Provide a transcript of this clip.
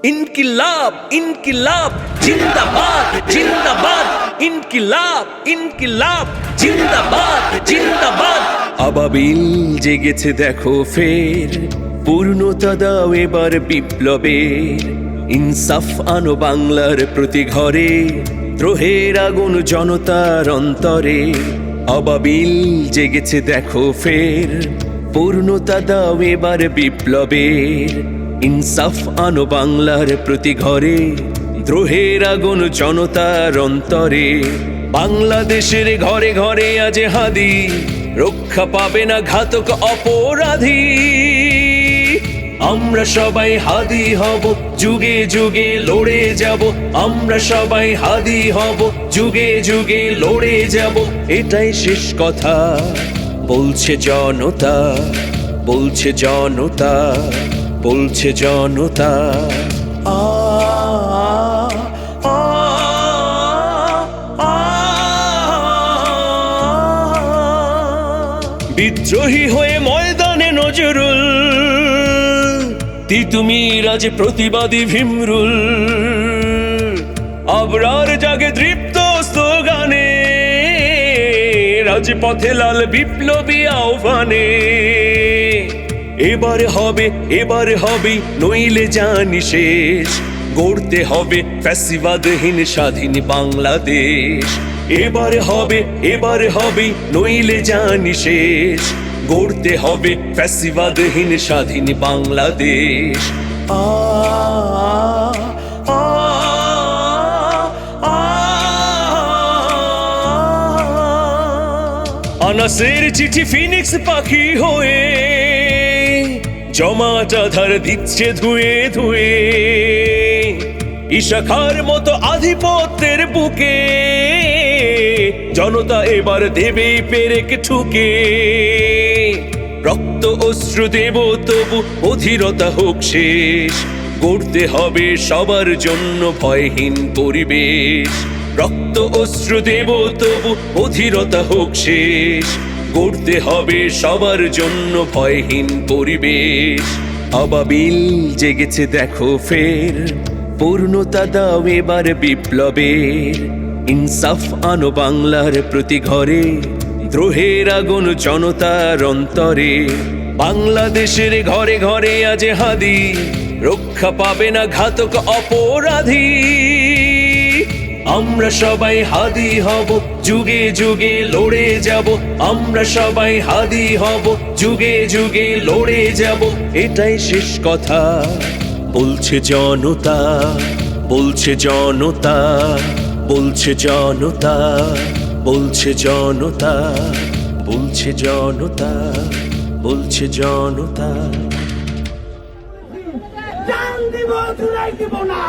ইনকিলাব ইনকিলাব জিন্দাবাদ জিন্দাবাদ ইনকিলাব ইনকিলাব জিন্দাবাদ জিন্দাবাদ আবাবিল জেগেছে দেখো ফের পূর্ণতা দাও এবার বিপ্লবের ইনসাফ আনো বাংলার প্রতি ঘরে দ্রোহের আগুন জনতার অন্তরে আবাবিল জেগেছে দেখো ফের পূর্ণতা দাও এবার বিপ্লবের ইনসাফ আনো বাংলার প্রতি ঘরে দ্রোহের আগুন জনতার অন্তরে বাংলাদেশের ঘরে ঘরে আজ হাদি রক্ষা পাবে না ঘাতক অপরাধী আমরা সবাই হাদি হব যুগে যুগে লড়ে যাব আমরা সবাই হাদি হব যুগে যুগে লড়ে যাব এটাই শেষ কথা বলছে জনতা বলছে জনতা বলছে জনতা আ আ আ বিদ্রোহী হয়ে ময়দানে নজরুল তিতুমির আজ প্রতিবাদী ভীমরুল আবরার জাগে দৃপ্ত স্লোগানে রাজপথে লাল বিপ্লবী আহ্বানে এবার হবে নইলে জানি শেষ গড়তে হবে ফ্যাসিবাদহীন স্বাধীন বাংলাদেশ এবার হবে নইলে জানি শেষ গড়তে হবে ফ্যাসিবাদহীন স্বাধীন বাংলাদেশ আ আ আ আনাসের চিঠি ফিনিক্স পাখি হয়ে জমাট আধার দিচ্ছে ধুয়ে ধুয়ে ইশাখার মতো আধিপত্যের বুকে জনতা এবার দেবে পেরেক ঠুকে রক্ত অশ্রু দেব তবু অধীরতা হোক শেষ গড়তে হবে সবার জন্য ভয়হীন পরিবেশ রক্ত অশ্রু দেব তবু অধীরতা হোক শেষ গড়তে হবে সবার জন্য ভয়হীন পরিবেশ আবাবিল জেগেছে দেখো ফের পূর্ণতা দাও এবার বিপ্লবের ইনসাফ আনো বাংলার প্রতি ঘরে দ্রোহের আগুন জনতার অন্তরে বাংলাদেশের ঘরে ঘরে আজ হাদি রক্ষা পাবে না ঘাতক অপরাধী আমরা সবাই হাদি হব যুগে যুগে লড়ে যাব আমরা সবাই হাদি হব যুগে যুগে লড়ে যাব এটাই শেষ কথা বলছে জনতা বলছে জনতা বলছে জনতা বলছে জনতা বলছে জনতা বলছে জনতা জান দিব চুলাই দিব না